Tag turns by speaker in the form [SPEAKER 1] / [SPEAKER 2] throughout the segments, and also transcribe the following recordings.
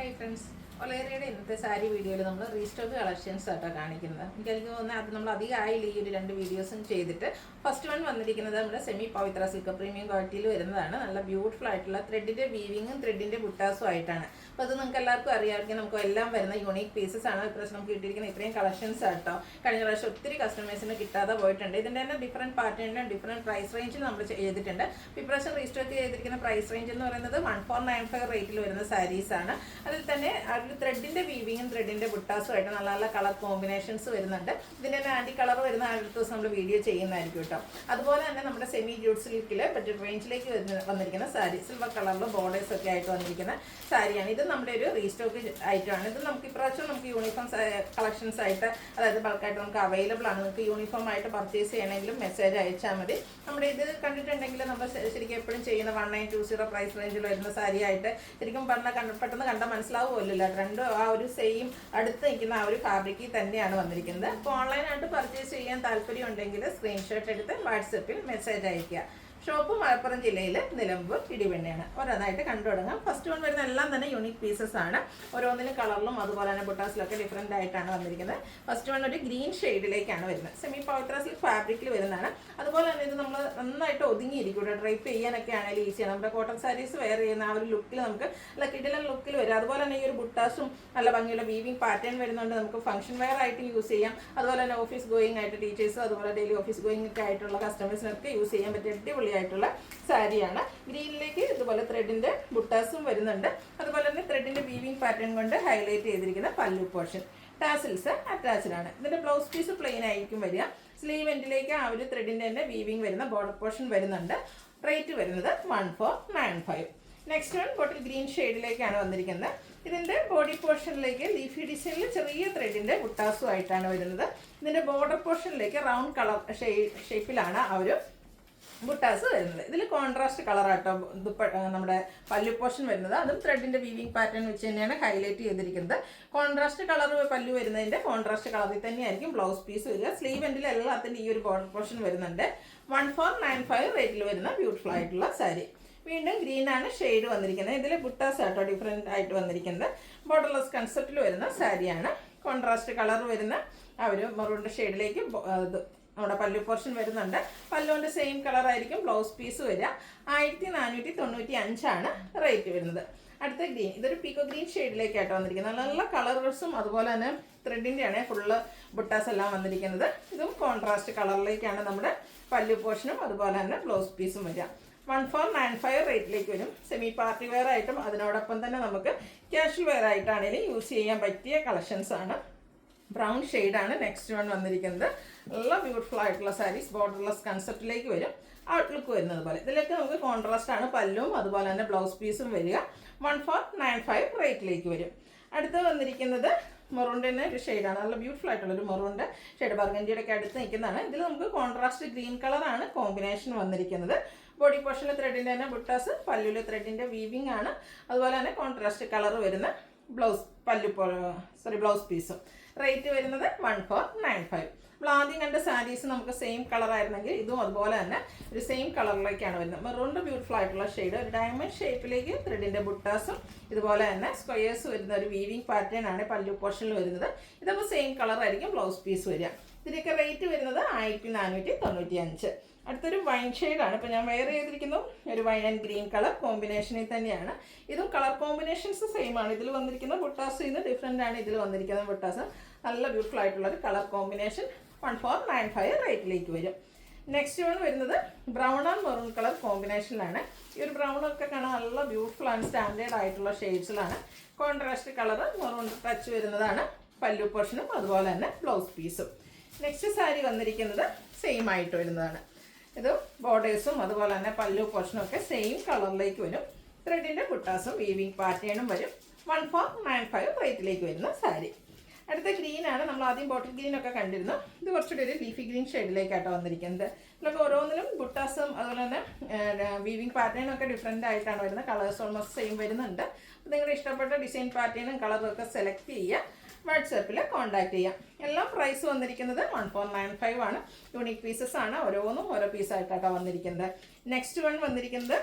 [SPEAKER 1] Hi friends, ഒലേറിയുടെ ഇന്നത്തെ സാരി വീഡിയോയിൽ നമ്മൾ റീസ്റ്റോക്ക് കളക്ഷൻസ് ആയിട്ടാണ് കാണിക്കുന്നത്. എനിക്ക് തോന്നുന്നത് അത് നമ്മൾ അധികമായില്ല ഈ ഒരു 2 വീഡിയോസും ചെയ്തിട്ട്. ഫസ്റ്റ് വൺ വന്നിരിക്കുന്നത് നമ്മുടെ സെമി പവിത്ര സിൽക്ക് പ്രീമിയം ക്വാളിറ്റിയിൽ വരുന്നതാണ്. നല്ല ബ്യൂട്ടിഫുൾ ആയിട്ടുള്ള ത്രെഡിൻ്റെ വീവിങ്ങും ത്രെഡിൻ്റെ ബുട്ടാസും ആയിട്ടാണ്. അപ്പോൾ അത് നിങ്ങൾക്ക് എല്ലാവർക്കും അറിയാമെങ്കിൽ നമുക്ക് എല്ലാം വരുന്ന യൂണീക്ക് പീസസ് ആണ്. ഇപ്രാവശ്യം നമുക്ക് കിട്ടിയിരിക്കുന്ന ഇത്രയും കളക്ഷൻസ് ആട്ടോ. കഴിഞ്ഞ പ്രാവശ്യം ഒത്തിരി കസ്റ്റമേഴ്സിന് കിട്ടാതെ പോയിട്ടുണ്ട്. ഇതിൻ്റെ തന്നെ ഡിഫറൻറ്റ് പാറ്റേണിലും ഡിഫറൻറ്റ് പ്രൈസ് റേഞ്ചിൽ നമ്മൾ ചെയ്തിട്ടുണ്ട്. ഇപ്രാവശ്യം റീസ്റ്റോക്ക് ചെയ്തിരിക്കുന്ന പ്രൈസ് റേഞ്ച് എന്ന് പറയുന്നത് 1495 റേറ്റിൽ വരുന്ന സാരീസാണ്. അതിൽ തന്നെ ത്രെഡിൻ്റെ വീവിങ്ങും ത്രെഡിൻ്റെ ബുട്ടാസും ആയിട്ട് നല്ല നല്ല കളർ കോമ്പിനേഷൻസ് വരുന്നുണ്ട്. ഇതിൻ്റെ തന്നെ ആൻറ്റി കളർ വരുന്ന അടുത്ത ദിവസം നമ്മൾ വീഡിയോ ചെയ്യുന്നതായിരിക്കും കേട്ടോ. അതുപോലെ തന്നെ നമ്മുടെ സെമി ജൂട്ട് സിൽക്കിൽ ബഡ്ജറ്റ് റേഞ്ചിലേക്ക് വന്നിരിക്കുന്ന സാരി സിൽവർ കളറിലും ബോർഡേഴ്സ് ഒക്കെ ആയിട്ട് വന്നിരിക്കുന്ന സാരിയാണ്. ഇത് നമ്മുടെ ഒരു റീസ്റ്റോക്ക് ഐറ്റമാണ്. ഇത് നമുക്ക് ഇപ്രാവശ്യം നമുക്ക് യൂണിഫോം കളക്ഷൻസ് ആയിട്ട്, അതായത് ബൾക്കായിട്ട് നമുക്ക് അവൈലബിൾ ആണ്. നിങ്ങൾക്ക് യൂണിഫോം ആയിട്ട് പർച്ചേസ് ചെയ്യണമെങ്കിലും മെസ്സേജ് അയച്ചാൽ മതി. നമ്മുടെ ഇത് കണ്ടിട്ടുണ്ടെങ്കിൽ നമ്മൾ ശരിക്കും എപ്പോഴും ചെയ്യുന്ന 1920 പ്രൈസ് റേഞ്ചിൽ വരുന്ന സാരി ആയിട്ട് ശരിക്കും പെട്ടെന്ന് കണ്ടാൽ മനസ്സിലാവുമല്ലോ. രണ്ടും ആ ഒരു സെയിം അടുത്ത് നിൽക്കുന്ന ആ ഒരു ഫാബ്രിക്കിൽ തന്നെയാണ് വന്നിരിക്കുന്നത്. അപ്പോൾ ഓൺലൈനായിട്ട് പർച്ചേസ് ചെയ്യാൻ താല്പര്യം ഉണ്ടെങ്കിൽ സ്ക്രീൻഷോട്ട് എടുത്ത് വാട്സപ്പിൽ മെസ്സേജ് അയയ്ക്കുക. ഷോപ്പ് മലപ്പുറം ജില്ലയിൽ നിലമ്പൂർ ഇടിവെണ്ണയാണ്. ഓരോന്നായിട്ട് കണ്ടു തുടങ്ങാം. ഫസ്റ്റ് വൺ വരുന്ന എല്ലാം തന്നെ യൂണിക് പീസസ് ആണ്. ഓരോന്നിനും കളറിലും അതുപോലെ തന്നെ ബുട്ടാസിലൊക്കെ ഡിഫറെൻ്റ് ആയിട്ടാണ് വന്നിരിക്കുന്നത്. ഫസ്റ്റ് വൺ ഒരു ഗ്രീൻ ഷെയ്ഡിലേക്കാണ് വരുന്നത്. സെമി പവിത്ര സിൽക്ക് ഫാബ്രിക്കിൽ വരുന്നതാണ്. അതുപോലെ തന്നെ ഇത് നമ്മൾ നന്നായിട്ട് ഒതുങ്ങിയിരിക്കും. ഡ്രൈപ്പ് ചെയ്യാനൊക്കെ ആണെങ്കിലും ഈസിയാണ്. നമ്മുടെ കോട്ടൺ സാരീസ് വെയർ ചെയ്യുന്ന ആ ഒരു ലുക്കിൽ നമുക്ക് നല്ല കിടിലൻ ലുക്കിൽ വരും. അതുപോലെ തന്നെ ഈ ഒരു ബുട്ടാസും നല്ല ഭംഗിയുള്ള വീവിങ് പാറ്റേൺ വരുന്നുണ്ട്. നമുക്ക് ഫംഗ്ഷൻ വെയർ ആയിട്ട് യൂസ് ചെയ്യാം. അതുപോലെ തന്നെ ഓഫീസ് ഗോയിങ് ആയിട്ട് ടീച്ചേഴ്സ്, അതുപോലെ ഡെയിലി ഓഫീസ് ഗോയിങ് ഒക്കെ ആയിട്ടുള്ള കസ്റ്റമേഴ്സിനൊക്കെ യൂസ് ചെയ്യാൻ പറ്റിയ അടിപൊളി ആയിട്ടുള്ള സാരിയാണ്. ഗ്രീനിലേക്ക് ഇതുപോലെ ത്രെഡിന്റെ ബുട്ടാസും വരുന്നുണ്ട്. അതുപോലെ തന്നെ ത്രെഡിന്റെ വീവിംഗ് പാറ്റേൺ കൊണ്ട് ഹൈലൈറ്റ് ചെയ്തിരിക്കുന്ന പല്ലു പോർഷൻ, ടാസിൽസ് അറ്റാച്ച്ഡ് ആണ്. ഇതിന്റെ ബ്ലൗസ് പീസ് പ്ലെയിൻ ആയിരിക്കും വരിക. സ്ലീവ് എൻഡിലേക്ക് ആ ഒരു ത്രെഡിന്റെ തന്നെ വീവിംഗ് വരുന്ന ബോർഡർ പോർഷൻ വരുന്നുണ്ട്. റേറ്റ് വരുന്നത് 1495. നെക്സ്റ്റ് വൺ ബോട്ടിൽ ഗ്രീൻ ഷെയ്ഡിലേക്കാണ് വന്നിരിക്കുന്നത്. ഇതിൻ്റെ ബോഡി പോർഷനിലേക്ക് ലീഫി ഡിസൈനിൽ ചെറിയ ത്രെഡിൻ്റെ ബുട്ടാസും ആയിട്ടാണ് വരുന്നത്. ഇതിൻ്റെ ബോർഡർ പോർഷനിലേക്ക് റൗണ്ട് കളർ ഷേപ്പിലാണ് ആ ഒരു ബുട്ടാസ് വരുന്നത്. ഇതിൽ കോൺട്രാസ്റ്റ് കളറാട്ടോ നമ്മുടെ പല്ലു പോർഷൻ വരുന്നത്. അതും ത്രെഡിൻ്റെ വീവിംഗ് പാറ്റേൺ വെച്ച് തന്നെയാണ് ഹൈലൈറ്റ് ചെയ്തിരിക്കുന്നത്. കോൺട്രാസ്റ്റ് കളർ പല്ലു വരുന്നതിൻ്റെ കോൺട്രാസ്റ്റ് കളറിൽ തന്നെയായിരിക്കും ബ്ലൗസ് പീസ് വരിക. സ്ലീവ് എൻഡിൽ എല്ലാത്തിൻ്റെ ഈ ഒരു ബോർഡർ പോർഷൻ വരുന്നുണ്ട്. 1495 റേറ്റിൽ വരുന്ന ബ്യൂട്ടിഫുൾ ആയിട്ടുള്ള സാരി. വീണ്ടും ഗ്രീൻ ആണ് ഷെയ്ഡ് വന്നിരിക്കുന്നത്. ഇതിൽ ബുട്ടാസ് ആട്ടോ ഡിഫറെൻ്റ് ആയിട്ട് വന്നിരിക്കുന്നത്. ബോർഡർലെസ് കൺസെപ്റ്റിൽ വരുന്ന സാരിയാണ്. കോൺട്രാസ്റ്റ് കളർ വരുന്ന ആ ഒരു മെറൂണിൻ്റെ ഷെയ്ഡിലേക്ക് നമ്മുടെ പല്ലു പോർഷൻ വരുന്നുണ്ട്. പല്ലുവിൻ്റെ സെയിം കളറായിരിക്കും ബ്ലൗസ് പീസ് വരിക. 1495 റേറ്റ് വരുന്നത്. അടുത്ത ഗ്രീൻ, ഇതൊരു പീക്കോ ഗ്രീൻ ഷെയ്ഡിലേക്കായിട്ട് വന്നിരിക്കുന്നത്. നല്ല കളേഴ്സും അതുപോലെ തന്നെ ത്രെഡിൻ്റെയാണ് ഫുള്ള് ബുട്ടാസ് എല്ലാം വന്നിരിക്കുന്നത്. ഇതും കോൺട്രാസ്റ്റ് കളറിലേക്കാണ് നമ്മുടെ പല്ലു പോർഷനും അതുപോലെ തന്നെ ബ്ലൗസ് പീസും വരിക. 1495 റേറ്റിലേക്ക് വരും. സെമി പാർട്ടി വെയർ ആയിട്ടും അതിനോടൊപ്പം തന്നെ നമുക്ക് ക്യാഷ്വൽ വെയർ ആയിട്ടാണെങ്കിലും യൂസ് ചെയ്യാൻ പറ്റിയ കളക്ഷൻസ് ആണ്. ബ്രൗൺ ഷെയ്ഡാണ് നെക്സ്റ്റ് വൺ വന്നിരിക്കുന്നത്. നല്ല ബ്യൂട്ടിഫുൾ ആയിട്ടുള്ള സാരീസ് ബോർഡർലെസ് കൺസെപ്റ്റിലേക്ക് വരും. ഔട്ട്ലുക്ക് വരുന്നത് പോലെ ഇതിലൊക്കെ നമുക്ക് കോൺട്രാസ്റ്റ് ആണ് പല്ലും അതുപോലെ തന്നെ ബ്ലൗസ് പീസും വരിക. 1495 റേറ്റിലേക്ക് വരും. അടുത്ത് വന്നിരിക്കുന്നത് മെറൂണിൻ്റെ തന്നെ ഒരു ഷെയ്ഡാണ്. നല്ല ബ്യൂട്ടിഫുൾ ആയിട്ടുള്ളൊരു മെറൂണിൻ്റെ ഷെയ്ഡ് ബർഗൻഡിയുടെ ഒക്കെ അടുത്ത് നിൽക്കുന്നതാണ്. ഇതിൽ നമുക്ക് കോൺട്രാസ്റ്റ് ഗ്രീൻ കളറാണ് കോമ്പിനേഷൻ വന്നിരിക്കുന്നത്. ബോഡി പോർഷനിലെ ത്രെഡിൻ്റെ തന്നെ ബുട്ടാസ്, പല്ലുവിലെ ത്രെഡിൻ്റെ വീവിംഗ് ആണ്. അതുപോലെ തന്നെ കോൺട്രാസ്റ്റ് കളർ വരുന്ന ബ്ലൗസ് പീസും. റേറ്റ് വരുന്നത് 1495. നമ്മൾ ആദ്യം കണ്ട സാരീസ് നമുക്ക് സെയിം കളർ ആയിരുന്നെങ്കിൽ ഇതും അതുപോലെ തന്നെ ഒരു സെയിം കളറിലേക്കാണ് വരുന്നത്. മെറൂണിൻ്റെ ബ്യൂട്ടിഫുൾ ആയിട്ടുള്ള ഷെയ്ഡ്, ഒരു ഡയമണ്ട് ഷേപ്പിലേക്ക് ത്രെഡിൻ്റെ ബുട്ടാസും ഇതുപോലെ തന്നെ സ്ക്വയേഴ്സ് വരുന്ന ഒരു വീവിംഗ് പാറ്റേൺ ആണ് പല്ലു പോർഷനിൽ വരുന്നത്. ഇതപ്പോൾ സെയിം കളർ ആയിരിക്കും ബ്ലൗസ് പീസ് വരിക. ഇതിൻ്റെയൊക്കെ റേറ്റ് വരുന്നത് 1495. അടുത്തൊരു വൈൻ ഷെയ്ഡാണ്. ഇപ്പോൾ ഞാൻ വെയർ ചെയ്തിരിക്കുന്നു ഒരു വൈൻ ആൻഡ് ഗ്രീൻ കളർ കോമ്പിനേഷനിൽ തന്നെയാണ്. ഇതും കളർ കോമ്പിനേഷൻസ് സെയിം ആണ്. ഇതിൽ വന്നിരിക്കുന്ന ബുട്ടാസ് ഇത് ഡിഫറെൻ്റ് ആണ്. ഇതിൽ വന്നിരിക്കുന്ന ബുട്ടാസ് നല്ല ബ്യൂട്ടിഫുൾ ആയിട്ടുള്ളൊരു കളർ കോമ്പിനേഷൻ. 1495 റേറ്റിലേക്ക് വരും. നെക്സ്റ്റ് വൺ വരുന്നത് ബ്രൗൺ ആൻഡ് മെറൂൺ കളർ കോമ്പിനേഷനിലാണ്. ഈ ഒരു ബ്രൗൺ ഒക്കെ കാണാൻ നല്ല ബ്യൂട്ടിഫുൾ ആൻഡ് സ്റ്റാൻഡേർഡ് ആയിട്ടുള്ള ഷെയ്ഡ്സിലാണ്. കോൺട്രാസ്റ്റ് കളർ മെറൂൺ ടച്ച് വരുന്നതാണ് പല്ലു പോർഷനും അതുപോലെ തന്നെ ബ്ലൗസ് പീസും. നെക്സ്റ്റ് സാരി വന്നിരിക്കുന്നത് സെയിം ആയിട്ട് വരുന്നതാണ്. ഇത് ബോർഡേഴ്സും അതുപോലെ തന്നെ പല്ലു പോർഷനും ഒക്കെ സെയിം കളറിലേക്ക് വരും. ത്രെഡിൻ്റെ ബുട്ടാസും വീവിംഗ് പാറ്റേണും വരും. 1495 റേറ്റിലേക്ക് വരുന്ന സാരി. അടുത്ത ഗ്രീനാണ്. നമ്മൾ ആദ്യം ബോട്ടിൽ ഗ്രീനൊക്കെ കണ്ടിരുന്നു. ഇത് കുറച്ചുകൂടി ഒരു ലീഫി ഗ്രീൻ ഷെയ്ഡിലേക്കാട്ടോ വന്നിരിക്കുന്നത്. ഇതിലൊക്കെ ഓരോന്നിലും ബുട്ടാസും അതുപോലെ തന്നെ വീവിംഗ് പാറ്റേണും ഒക്കെ ഡിഫറെൻ്റ് ആയിട്ടാണ് വരുന്നത്. കളേഴ്സ് ഓൾമോസ്റ്റ് സെയിം വരുന്നുണ്ട്. അപ്പോൾ നിങ്ങളുടെ ഇഷ്ടപ്പെട്ട ഡിസൈൻ പാറ്റേണും കളറും ഒക്കെ സെലക്ട് ചെയ്യുക. വാട്സാപ്പിൽ കോൺടാക്ട് ചെയ്യാം. എല്ലാം പ്രൈസ് വന്നിരിക്കുന്നത് 1495 യൂണിക് പീസസ് ആണ്. ഓരോന്നും ഓരോ പീസായിട്ടാണ് വന്നിരിക്കുന്നത്. നെക്സ്റ്റ് വൺ വന്നിരിക്കുന്നത്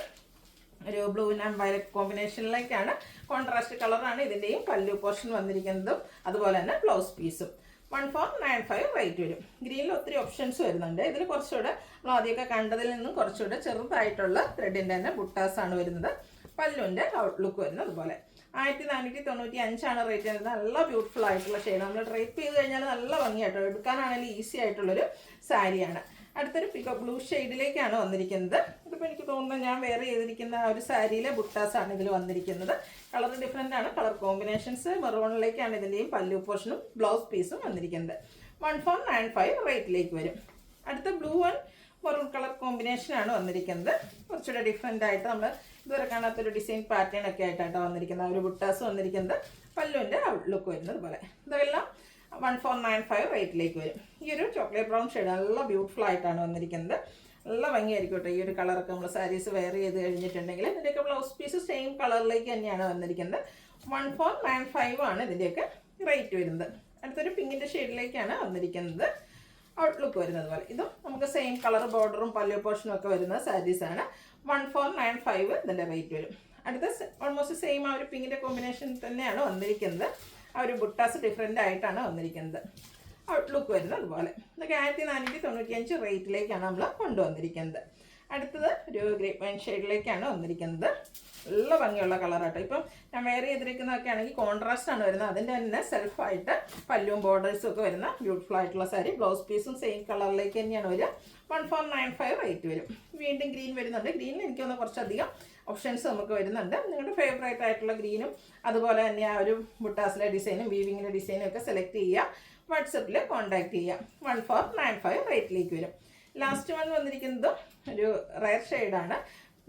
[SPEAKER 1] ഒരു ബ്ലൂ ആൻഡ് വയലറ്റ് കോമ്പിനേഷനിലേക്കാണ്. കോൺട്രാസ്റ്റ് കളറാണ് ഇതിൻ്റെയും പല്ലു പോർഷൻ വന്നിരിക്കുന്നതും അതുപോലെ തന്നെ ബ്ലൗസ് പീസും. 1495 റേറ്റ് വരും. ഗ്രീനിൽ ഒത്തിരി ഓപ്ഷൻസ് വരുന്നുണ്ട്. ഇതിൽ കുറച്ചുകൂടെ നമ്മൾ ആദ്യമൊക്കെ കണ്ടതിൽ നിന്നും കുറച്ചുകൂടെ ചെറുതായിട്ടുള്ള ത്രെഡിൻ്റെ തന്നെ ബുട്ടാസാണ് വരുന്നത്. പല്ലുവിൻ്റെ ഔട്ട്ലുക്ക് വരുന്നത് അതുപോലെ. 1495 റേറ്റ് വരുന്നത്. നല്ല ബ്യൂട്ടിഫുൾ ആയിട്ടുള്ള ഷെയ്ഡ്. നമ്മൾ ഡ്രൈപ്പ് ചെയ്ത് കഴിഞ്ഞാൽ നല്ല ഭംഗിയായിട്ടോ, എടുക്കാനാണെങ്കിൽ ഈസി ആയിട്ടുള്ളൊരു സാരിയാണ്. അടുത്തൊരു പിക്കോ ബ്ലൂ ഷെയ്ഡിലേക്കാണ് വന്നിരിക്കുന്നത്. ഇതിപ്പോൾ എനിക്ക് തോന്നുന്നത് ഞാൻ വേറെ ചെയ്തിരിക്കുന്ന ആ ഒരു സാരിയിലെ ബുട്ടാസാണ് ഇതിൽ വന്നിരിക്കുന്നത്. കളർ ഡിഫറെൻ്റ് ആണ്. കളർ കോമ്പിനേഷൻസ് മെറൂണിലേക്കാണ് ഇതിൻ്റെയും പല്ലു പോർഷനും ബ്ലൗസ് പീസും വന്നിരിക്കുന്നത്. 1495 റേറ്റിലേക്ക് വരും. അടുത്ത ബ്ലൂ ആൻഡ് മെറൂൺ കളർ കോമ്പിനേഷനാണ് വന്നിരിക്കുന്നത്. കുറച്ചുകൂടെ ഡിഫറെൻ്റ് ആയിട്ട് നമ്മൾ ഇതുവരെ കാണാത്തൊരു ഡിസൈൻ പാറ്റേൺ ഒക്കെ ആയിട്ടാണ് വന്നിരിക്കുന്നത്. ഒരു ബുട്ടാസ് വന്നിരിക്കുന്നത്. പല്ലുവിൻ്റെ ഔട്ട്ലുക്ക് വരുന്നത് പോലെ. ഇതെല്ലാം 1495 റേറ്റിലേക്ക് വരും. ഈ ഒരു ചോക്ലേറ്റ് ബ്രൗൺ ഷെയ്ഡ് നല്ല ബ്യൂട്ടിഫുൾ ആയിട്ടാണ് വന്നിരിക്കുന്നത്. നല്ല ഭംഗിയായിരിക്കും കേട്ടോ ഈ ഒരു കളറൊക്കെ നമ്മൾ സാരീസ് വെയർ ചെയ്ത് കഴിഞ്ഞിട്ടുണ്ടെങ്കിൽ. ഇതിൻ്റെയൊക്കെ ബ്ലൗസ് പീസ് സെയിം കളറിലേക്ക് തന്നെയാണ് വന്നിരിക്കുന്നത്. 1495 ആണ് ഇതിൻ്റെയൊക്കെ റേറ്റ് വരുന്നത്. അടുത്തൊരു പിങ്കിൻ്റെ ഷെയ്ഡിലേക്കാണ് വന്നിരിക്കുന്നത്. ഔട്ട്ലുക്ക് വരുന്നത് പോലെ. ഇതും നമുക്ക് സെയിം കളർ ബോർഡറും പല്ലു പോർഷനും ഒക്കെ വരുന്ന സാരീസാണ്. 1495 ഇതിൻ്റെ റേറ്റ് വരും. അടുത്ത ഓൾമോസ്റ്റ് സെയിം ആ ഒരു പിങ്കിൻ്റെ കോമ്പിനേഷൻ തന്നെയാണ് വന്നിരിക്കുന്നത്. ആ ഒരു ബുട്ടാസ് ഡിഫറെൻ്റ് ആയിട്ടാണ് വന്നിരിക്കുന്നത്. ഔട്ട്ലുക്ക് വരുന്നത് അതുപോലെ. ഇതൊക്കെ 1495 റേറ്റിലേക്കാണ് നമ്മൾ കൊണ്ടുവന്നിരിക്കുന്നത്. അടുത്തത് ഒരു ഗ്രേപ്പ് വൈൻ ഷെയ്ഡിലേക്കാണ് വന്നിരിക്കുന്നത്. നല്ല ഭംഗിയുള്ള കളറാട്ടോ. ഇപ്പം ഞാൻ വേറെ ചെയ്തിരിക്കുന്നതൊക്കെ ആണെങ്കിൽ കോൺട്രാസ്റ്റ് ആണ് വരുന്നത്. അതിൻ്റെ തന്നെ സെൽഫായിട്ട് പല്ലും ബോർഡേഴ്സും ഒക്കെ വരുന്ന ബ്യൂട്ടിഫുൾ ആയിട്ടുള്ള സാരി. ബ്ലൗസ് പീസും സെയിം കളറിലേക്ക് തന്നെയാണ് വരിക. 1495 റേറ്റ് വരും. വീണ്ടും ഗ്രീൻ വരുന്നുണ്ട്. ഗ്രീനിൽ എനിക്ക് തോന്നുന്നു കുറച്ചധികം ഓപ്ഷൻസ് നമുക്ക് വരുന്നുണ്ട്. നിങ്ങളുടെ ഫേവറേറ്റ് ആയിട്ടുള്ള ഗ്രീനും അതുപോലെ തന്നെ ആ ഒരു ബുട്ടാസിലെ ഡിസൈനും വീവിങ്ങിൻ്റെ ഡിസൈനും ഒക്കെ സെലക്ട് ചെയ്യുക. വാട്സപ്പിൽ കോൺടാക്ട് ചെയ്യുക. 1495 റേറ്റിലേക്ക് വരും. ലാസ്റ്റ് വൺ വന്നിരിക്കുന്നത് ഒരു റയർ ഷെയ്ഡാണ്.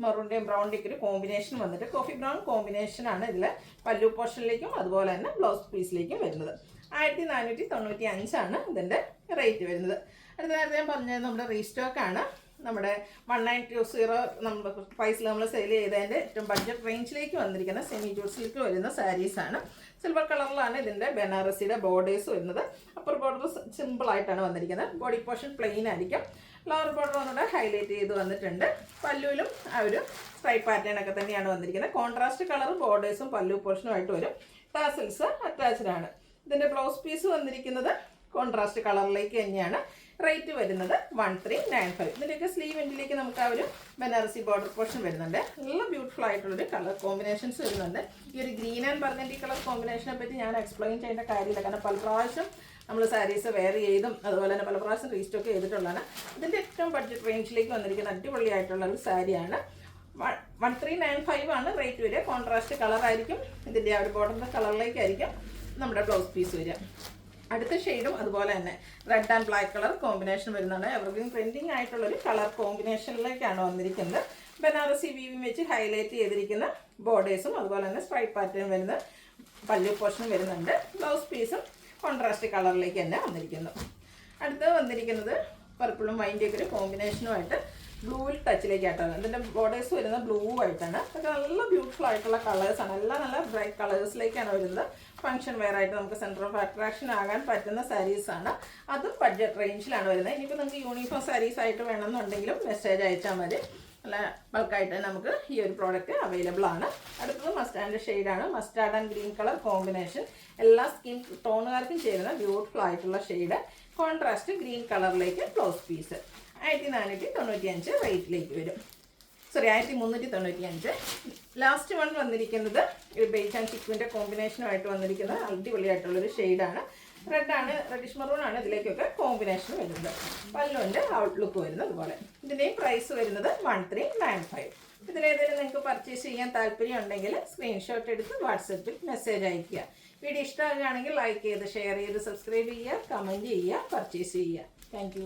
[SPEAKER 1] മെറൂണിൻ്റെയും ബ്രൗണിൻ്റെയൊക്കെ ഒരു കോമ്പിനേഷൻ വന്നിട്ട് കോഫി ബ്രൗൺ കോമ്പിനേഷനാണ് ഇതിൽ പല്ലു പോർഷനിലേക്കും അതുപോലെ തന്നെ ബ്ലൗസ് പീസിലേക്കും വരുന്നത്. 1495 ഇതിൻ്റെ റേറ്റ് വരുന്നത്. അടുത്ത നേരത്തെ ഞാൻ പറഞ്ഞത് നമ്മുടെ റീസ്റ്റോക്കാണ്. നമ്മുടെ 1920 നമ്മുടെ പ്രൈസിൽ നമ്മൾ സെയിൽ ചെയ്തതിൻ്റെ ഏറ്റവും ബഡ്ജറ്റ് റേഞ്ചിലേക്ക് വന്നിരിക്കുന്ന സെമി ജൂട്ട്സിലേക്ക് വരുന്ന സാരീസാണ്. സിൽവർ കളറിലാണ് ഇതിൻ്റെ ബനാറസിയുടെ ബോർഡേഴ്സ് വരുന്നത്. അപ്പർ ബോർഡർ സിമ്പിളായിട്ടാണ് വന്നിരിക്കുന്നത്. ബോഡി പോർഷൻ പ്ലെയിൻ ആയിരിക്കും. ലോവർ ബോർഡർ ഒന്നുകൂടെ ഹൈലൈറ്റ് ചെയ്ത് വന്നിട്ടുണ്ട്. പല്ലുവിലും ആ ഒരു സ്ട്രൈപ്പ് പാറ്റേൺ ഒക്കെ തന്നെയാണ് വന്നിരിക്കുന്നത്. കോൺട്രാസ്റ്റ് കളർ ബോർഡേഴ്സും പല്ലു പോർഷനുമായിട്ട് വരും. ടാസൽസ് അറ്റാച്ച്ഡ് ആണ്. ഇതിൻ്റെ ബ്ലൗസ് പീസ് വന്നിരിക്കുന്നത് കോൺട്രാസ്റ്റ് കളറിലേക്ക് തന്നെയാണ്. റേറ്റ് വരുന്നത് 1395. ഇതിൻ്റെയൊക്കെ സ്ലീവ് എൻഡിലേക്ക് നമുക്ക് ആ ഒരു ബനാറസി ബോർഡർ പോർഷൻ വരുന്നുണ്ട്. നല്ല ബ്യൂട്ടിഫുൾ ആയിട്ടുള്ളൊരു കളർ കോമ്പിനേഷൻസ് വരുന്നുണ്ട്. ഈ ഒരു ഗ്രീൻ ആൻഡ് ബർഗൻഡി കളർ കോമ്പിനേഷനെ പറ്റി ഞാൻ എക്സ്പ്ലെയിൻ ചെയ്യേണ്ട കാര്യമില്ല. കാരണം പല പ്രാവശ്യം നമ്മൾ സാരീസ് വെയർ ചെയ്തും അതുപോലെ തന്നെ പല പ്രാവശ്യം റീസ്റ്റോക്ക് ചെയ്തിട്ടുള്ളതാണ്. ഇതിൻ്റെ ഏറ്റവും ബഡ്ജറ്റ് റേഞ്ചിലേക്ക് വന്നിരിക്കുന്ന അടിപൊളിയായിട്ടുള്ള ഒരു സാരിയാണ്. 1395 ആണ് റേറ്റ് വരിക. കോൺട്രാസ്റ്റ് കളറായിരിക്കും. ഇതിൻ്റെ ആ ഒരു ബോർഡറിൻ്റെ കളറിലേക്കായിരിക്കും നമ്മുടെ ബ്ലൗസ് പീസ് വരിക. അടുത്ത ഷെയ്ഡും അതുപോലെ തന്നെ red and black colour combination വരുന്നതാണ്. എവർഗ്രീൻ ട്രെൻഡിങ് ആയിട്ടുള്ളൊരു കളർ കോമ്പിനേഷനിലേക്കാണ് വന്നിരിക്കുന്നത്. ബനാറസി വീവിങ് വെച്ച് ഹൈലൈറ്റ് ചെയ്തിരിക്കുന്ന ബോർഡേഴ്സും അതുപോലെ തന്നെ സ്ട്രൈപ്പ് പാറ്റേൺ വരുന്ന പല്ലു പോർഷനും വരുന്നുണ്ട്. ബ്ലൗസ് പീസും കോൺട്രാസ്റ്റ് കളറിലേക്ക് തന്നെ വന്നിരിക്കുന്നു. അടുത്ത് വന്നിരിക്കുന്നത് പർപ്പിളും വൈൻ്റെയൊക്കെ ഒരു കോമ്പിനേഷനുമായിട്ട് ബ്ലൂവിൽ ടച്ചിലേക്കായിട്ടാണ്. ഇതിൻ്റെ ബോർഡേഴ്സ് വരുന്നത് ബ്ലൂ ആയിട്ടാണ്. അതൊക്കെ നല്ല ബ്യൂട്ടിഫുൾ ആയിട്ടുള്ള കളേഴ്സാണ്. എല്ലാം നല്ല ബ്രൈറ്റ് കളേഴ്സിലേക്കാണ് വരുന്നത്. ഫംഗ്ഷൻ വെയർ ആയിട്ട് നമുക്ക് സെൻറ്റർ ഓഫ് അട്രാക്ഷൻ ആകാൻ പറ്റുന്ന സാരീസാണ്. അതും ബഡ്ജറ്റ് റേഞ്ചിലാണ് വരുന്നത്. ഇനിയിപ്പോൾ നിങ്ങൾക്ക് യൂണിഫോം സാരീസ് ആയിട്ട് വേണമെന്നുണ്ടെങ്കിലും മെസ്സേജ് അയച്ചാൽ മതി. നല്ല ബൾക്കായിട്ട് നമുക്ക് ഈ ഒരു പ്രോഡക്റ്റ് അവൈലബിൾ ആണ്. അടുത്തത് മസ്റ്റാർഡ് ഷെയ്ഡാണ്. Mustard and green colour combination. എല്ലാ സ്കിൻ ടോണുകാർക്കും ചേരുന്ന ബ്യൂട്ടിഫുൾ ആയിട്ടുള്ള ഷെയ്ഡ്. കോൺട്രാസ്റ്റ് ഗ്രീൻ കളറിലേക്ക് ബ്ലൗസ് പീസ്. 1495 റേറ്റിലേക്ക് വരും. സോറി 1395. ലാസ്റ്റ് വൺ വന്നിരിക്കുന്നത് ഒരു ബേജ് ആൻഡ് ചിക്കുവിൻ്റെ കോമ്പിനേഷനുമായിട്ട് വന്നിരിക്കുന്ന അടിപൊളിയായിട്ടുള്ളൊരു ഷെയ്ഡാണ്. റെഡാണ്, റെഡിഷ് മറൂണാണ് ഇതിലേക്കൊക്കെ കോമ്പിനേഷൻ വരുന്നത്. പല്ലുവിൻ്റെ ഔട്ട്ലുക്ക് വരുന്നത് അതുപോലെ. ഇതിൻ്റെയും പ്രൈസ് വരുന്നത് 1395. ഇതിലേതെങ്കിലും നിങ്ങൾക്ക് പർച്ചേസ് ചെയ്യാൻ താല്പര്യം ഉണ്ടെങ്കിൽ സ്ക്രീൻഷോട്ട് എടുത്ത് വാട്സപ്പിൽ മെസ്സേജ് അയയ്ക്കുക. വീഡിയോ ഇഷ്ടമാകുകയാണെങ്കിൽ ലൈക്ക് ചെയ്ത് ഷെയർ ചെയ്ത് സബ്സ്ക്രൈബ് ചെയ്യുക, കമൻറ്റ് ചെയ്യുക, പർച്ചേസ് ചെയ്യുക. താങ്ക്